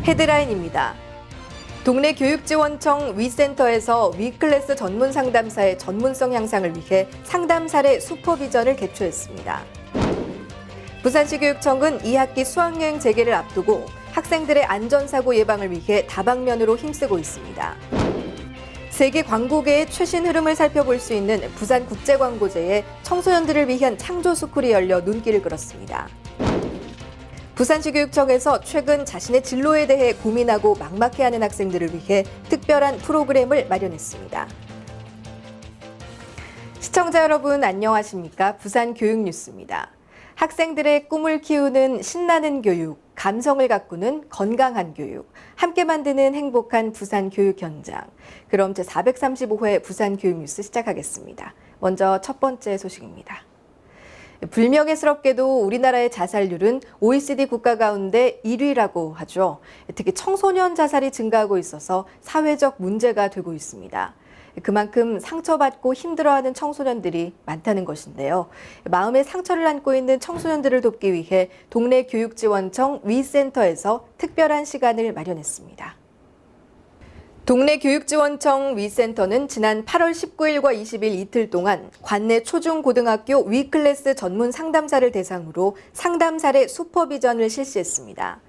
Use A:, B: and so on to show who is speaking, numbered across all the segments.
A: 헤드라인입니다. 동네 교육지원청 위센터에서 위클래스 전문 상담사의 전문성 향상을 위해 상담 사례 슈퍼비전을 개최했습니다. 부산시 교육청은 2학기 수학여행 재개를 앞두고 학생들의 안전사고 예방을 위해 다방면으로 힘쓰고 있습니다. 세계 광고계의 최신 흐름을 살펴볼 수 있는 부산국제광고제에 청소년들을 위한 창조스쿨이 열려 눈길을 끌었습니다. 부산시 교육청에서 최근 자신의 진로에 대해 고민하고 막막해하는 학생들을 위해 특별한 프로그램을 마련했습니다. 시청자 여러분 안녕하십니까? 부산교육뉴스입니다. 학생들의 꿈을 키우는 신나는 교육, 감성을 가꾸는 건강한 교육, 함께 만드는 행복한 부산 교육 현장. 그럼 제435회 부산교육뉴스 시작하겠습니다. 먼저 첫 번째 소식입니다. 불명예스럽게도 우리나라의 자살률은 OECD 국가 가운데 1위라고 하죠. 특히 청소년 자살이 증가하고 있어서 사회적 문제가 되고 있습니다. 그만큼 상처받고 힘들어하는 청소년들이 많다는 것인데요. 마음의 상처를 안고 있는 청소년들을 돕기 위해 동네 교육지원청 위센터에서 특별한 시간을 마련했습니다. 동네 교육지원청 위센터는 지난 8월 19일과 20일 이틀 동안 관내 초중고등학교 위클래스 전문 상담사를 대상으로 상담 사례 슈퍼비전을 실시했습니다.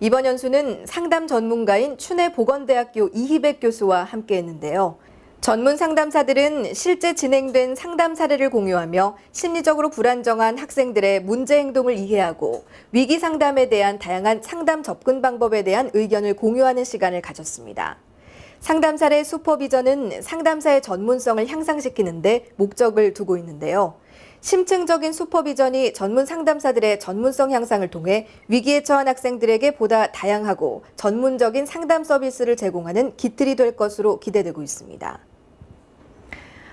A: 이번 연수는 상담 전문가인 춘해보건대학교 이희백 교수와 함께했는데요. 전문 상담사들은 실제 진행된 상담 사례를 공유하며 심리적으로 불안정한 학생들의 문제 행동을 이해하고 위기 상담에 대한 다양한 상담 접근 방법에 대한 의견을 공유하는 시간을 가졌습니다. 상담 사례 슈퍼비전은 상담사의 전문성을 향상시키는 데 목적을 두고 있는데요. 심층적인 슈퍼비전이 전문 상담사들의 전문성 향상을 통해 위기에 처한 학생들에게 보다 다양하고 전문적인 상담 서비스를 제공하는 기틀이 될 것으로 기대되고 있습니다.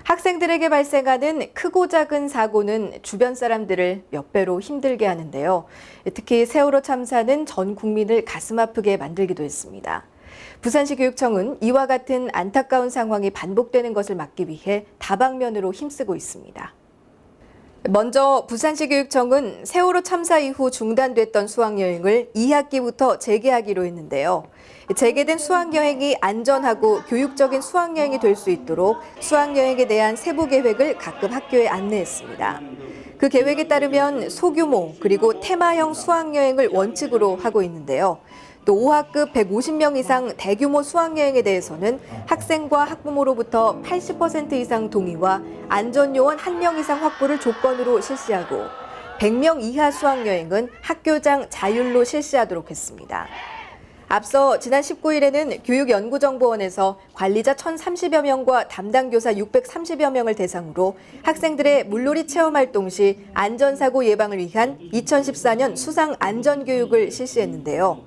A: 학생들에게 발생하는 크고 작은 사고는 주변 사람들을 몇 배로 힘들게 하는데요. 특히 세월호 참사는 전 국민을 가슴 아프게 만들기도 했습니다. 부산시 교육청은 이와 같은 안타까운 상황이 반복되는 것을 막기 위해 다방면으로 힘쓰고 있습니다. 먼저 부산시 교육청은 세월호 참사 이후 중단됐던 수학여행을 2학기부터 재개하기로 했는데요. 재개된 수학여행이 안전하고 교육적인 수학여행이 될 수 있도록 수학여행에 대한 세부 계획을 각급 학교에 안내했습니다. 그 계획에 따르면 소규모 그리고 테마형 수학여행을 원칙으로 하고 있는데요. 또 5학급 150명 이상 대규모 수학여행에 대해서는 학생과 학부모로부터 80% 이상 동의와 안전요원 1명 이상 확보를 조건으로 실시하고 100명 이하 수학여행은 학교장 자율로 실시하도록 했습니다. 앞서 지난 19일에는 교육연구정보원에서 관리자 1,030여 명과 담당 교사 630여 명을 대상으로 학생들의 물놀이 체험활동 시 안전사고 예방을 위한 2014년 수상안전교육을 실시했는데요.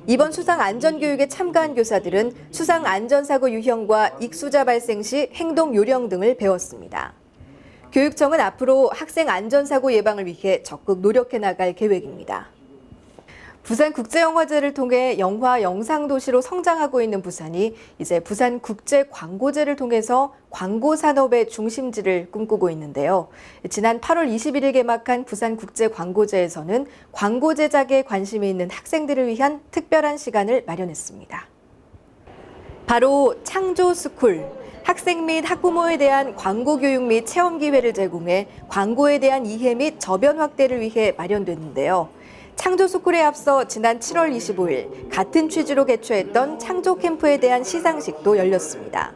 A: 이번 수상안전교육에 참가한 교사들은 수상안전사고 유형과 익수자 발생 시 행동 요령 등을 배웠습니다. 교육청은 앞으로 학생 안전사고 예방을 위해 적극 노력해 나갈 계획입니다. 부산국제영화제를 통해 영화 영상도시로 성장하고 있는 부산이 이제 부산국제광고제를 통해서 광고산업의 중심지를 꿈꾸고 있는데요. 지난 8월 21일 개막한 부산국제광고제에서는 광고 제작에 관심이 있는 학생들을 위한 특별한 시간을 마련했습니다. 바로 창조스쿨. 학생 및 학부모에 대한 광고 교육 및 체험 기회를 제공해 광고에 대한 이해 및 저변 확대를 위해 마련됐는데요. 창조스쿨에 앞서 지난 7월 25일 같은 취지로 개최했던 창조캠프에 대한 시상식도 열렸습니다.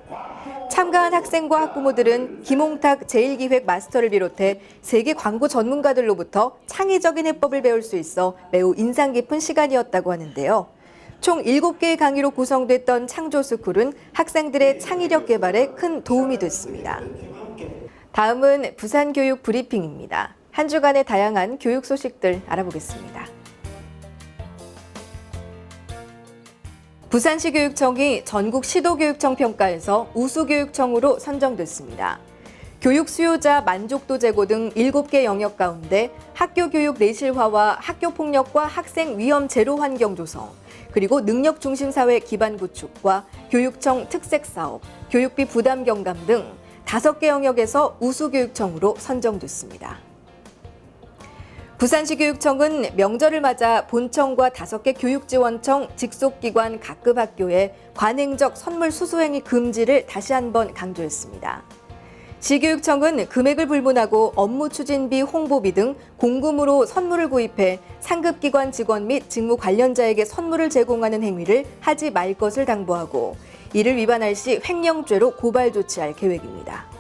A: 참가한 학생과 학부모들은 김홍탁 제1기획 마스터를 비롯해 세계 광고 전문가들로부터 창의적인 해법을 배울 수 있어 매우 인상 깊은 시간이었다고 하는데요. 총 7개의 강의로 구성됐던 창조스쿨은 학생들의 창의력 개발에 큰 도움이 됐습니다. 다음은 부산교육 브리핑입니다. 한 주간의 다양한 교육 소식들 알아보겠습니다. 부산시 교육청이 전국 시도교육청 평가에서 우수교육청으로 선정됐습니다. 교육 수요자 만족도 제고 등 7개 영역 가운데 학교 교육 내실화와 학교 폭력과 학생 위험 제로 환경 조성, 그리고 능력 중심 사회 기반 구축과 교육청 특색 사업, 교육비 부담 경감 등 5개 영역에서 우수교육청으로 선정됐습니다. 부산시 교육청은 명절을 맞아 본청과 5개 교육지원청 직속기관 각급 학교에 관행적 선물 수수행위 금지를 다시 한번 강조했습니다. 시교육청은 금액을 불문하고 업무 추진비, 홍보비 등 공금으로 선물을 구입해 상급기관 직원 및 직무 관련자에게 선물을 제공하는 행위를 하지 말 것을 당부하고 이를 위반할 시 횡령죄로 고발 조치할 계획입니다.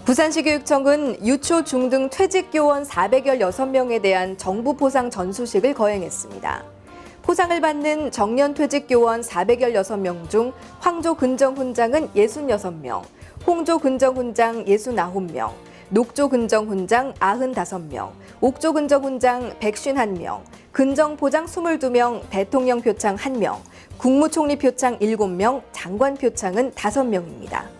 A: 부산시 교육청은 유초, 중등 퇴직교원 416명에 대한 정부 포상 전수식을 거행했습니다. 포상을 받는 정년 퇴직교원 416명 중 황조 근정훈장은 66명, 홍조 근정훈장 69명, 녹조 근정훈장 95명, 옥조 근정훈장 151명, 근정포장 22명, 대통령 표창 1명, 국무총리 표창 7명, 장관 표창은 5명입니다.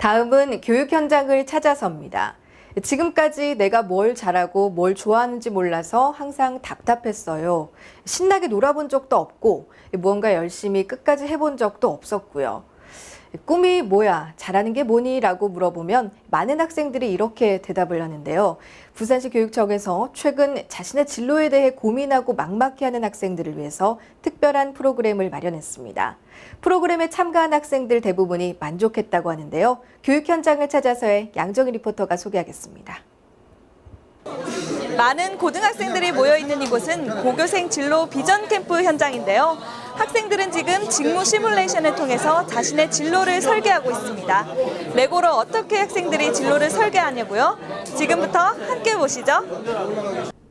A: 다음은 교육 현장을 찾아서입니다. 지금까지 내가 뭘 잘하고 뭘 좋아하는지 몰라서 항상 답답했어요. 신나게 놀아본 적도 없고 무언가 열심히 끝까지 해본 적도 없었고요. 꿈이 뭐야? 잘하는 게 뭐니? 라고 물어보면 많은 학생들이 이렇게 대답을 하는데요. 부산시 교육청에서 최근 자신의 진로에 대해 고민하고 막막해하는 학생들을 위해서 특별한 프로그램을 마련했습니다. 프로그램에 참가한 학생들 대부분이 만족했다고 하는데요. 교육 현장을 찾아서의 양정희 리포터가 소개하겠습니다.
B: 많은 고등학생들이 모여있는 이곳은 고교생 진로 비전 캠프 현장인데요. 학생들은 지금 직무 시뮬레이션을 통해서 자신의 진로를 설계하고 있습니다. 레고로 어떻게 학생들이 진로를 설계하냐고요? 지금부터 함께 보시죠.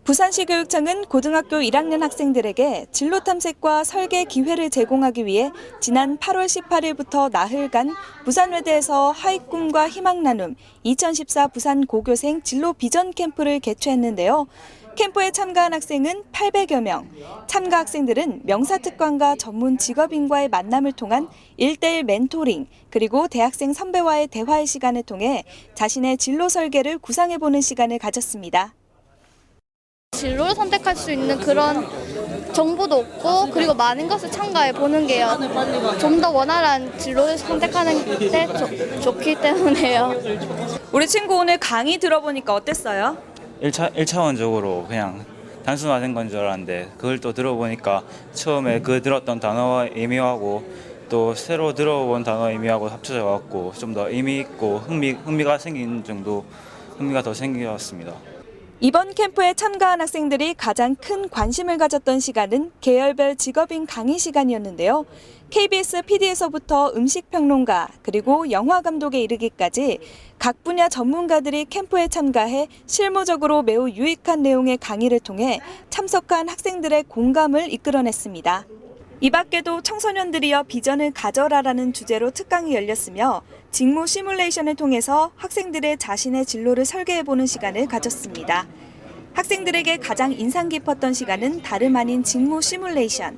B: 부산시 교육청은 고등학교 1학년 학생들에게 진로 탐색과 설계 기회를 제공하기 위해 지난 8월 18일부터 나흘간 부산외대에서 하이꿈과 희망 나눔 2014 부산 고교생 진로 비전 캠프를 개최했는데요. 캠프에 참가한 학생은 800여 명. 참가 학생들은 명사특강과 전문 직업인과의 만남을 통한 1:1 멘토링, 그리고 대학생 선배와의 대화의 시간을 통해 자신의 진로 설계를 구상해보는 시간을 가졌습니다.
C: 진로를 선택할 수 있는 그런 정보도 없고 그리고 많은 것을 참가해 보는 게요. 좀 더 원활한 진로를 선택하는 데 좋기 때문에요.
B: 우리 친구 오늘 강의 들어보니까 어땠어요?
D: 1차원적으로 그냥 단순화된 건 줄 알았는데 그걸 또 들어보니까 처음에 그 들었던 단어의 의미하고 또 새로 들어본 단어의 의미하고 합쳐져 갖고 좀 더 의미 있고 흥미가 생긴 정도 흥미가 더 생겼습니다.
B: 이번 캠프에 참가한 학생들이 가장 큰 관심을 가졌던 시간은 계열별 직업인 강의 시간이었는데요. KBS PD에서부터 음식평론가 그리고 영화감독에 이르기까지 각 분야 전문가들이 캠프에 참가해 실무적으로 매우 유익한 내용의 강의를 통해 참석한 학생들의 공감을 이끌어냈습니다. 이 밖에도 청소년들이여 비전을 가져라라는 주제로 특강이 열렸으며 직무 시뮬레이션을 통해서 학생들의 자신의 진로를 설계해보는 시간을 가졌습니다. 학생들에게 가장 인상 깊었던 시간은 다름 아닌 직무 시뮬레이션.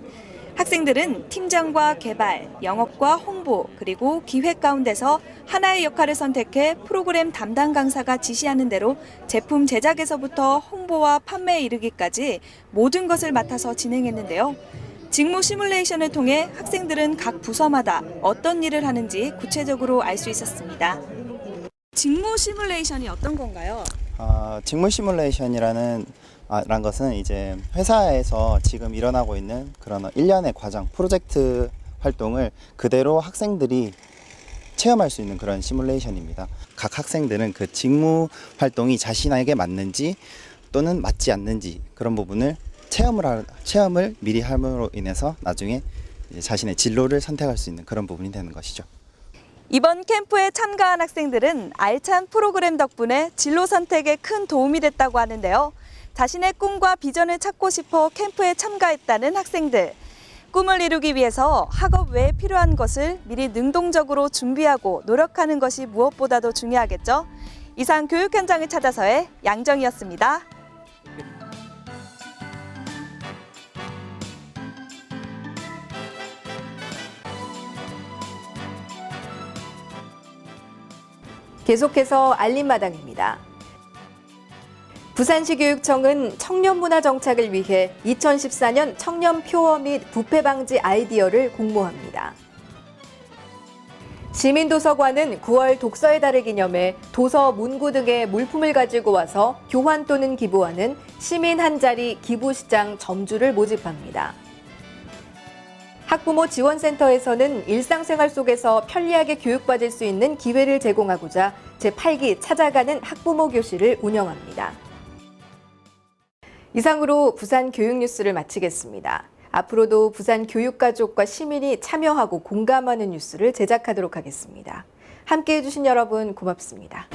B: 학생들은 팀장과 개발, 영업과 홍보, 그리고 기획 가운데서 하나의 역할을 선택해 프로그램 담당 강사가 지시하는 대로 제품 제작에서부터 홍보와 판매에 이르기까지 모든 것을 맡아서 진행했는데요. 직무 시뮬레이션을 통해 학생들은 각 부서마다 어떤 일을 하는지 구체적으로 알 수 있었습니다. 직무 시뮬레이션이 어떤 건가요?
E: 직무 시뮬레이션이라는 란 것은 이제 회사에서 지금 일어나고 있는 그런 일련의 과정, 프로젝트 활동을 그대로 학생들이 체험할 수 있는 그런 시뮬레이션입니다. 각 학생들은 그 직무 활동이 자신에게 맞는지 또는 맞지 않는지 그런 부분을 체험을 미리 함으로 인해서 나중에 이제 자신의 진로를 선택할 수 있는 그런 부분이 되는 것이죠.
B: 이번 캠프에 참가한 학생들은 알찬 프로그램 덕분에 진로 선택에 큰 도움이 됐다고 하는데요. 자신의 꿈과 비전을 찾고 싶어 캠프에 참가했다는 학생들. 꿈을 이루기 위해서 학업 외에 필요한 것을 미리 능동적으로 준비하고 노력하는 것이 무엇보다도 중요하겠죠. 이상 교육 현장을 찾아서의 양정이었습니다.
A: 계속해서 알림마당입니다. 부산시 교육청은 청년문화 정착을 위해 2014년 청년 표어 및 부패 방지 아이디어를 공모합니다. 시민도서관은 9월 독서의 달을 기념해 도서, 문구 등의 물품을 가지고 와서 교환 또는 기부하는 시민 한 자리 기부시장 점주를 모집합니다. 학부모 지원센터에서는 일상생활 속에서 편리하게 교육받을 수 있는 기회를 제공하고자 제8기 찾아가는 학부모 교실을 운영합니다. 이상으로 부산 교육 뉴스를 마치겠습니다. 앞으로도 부산 교육가족과 시민이 참여하고 공감하는 뉴스를 제작하도록 하겠습니다. 함께해 주신 여러분 고맙습니다.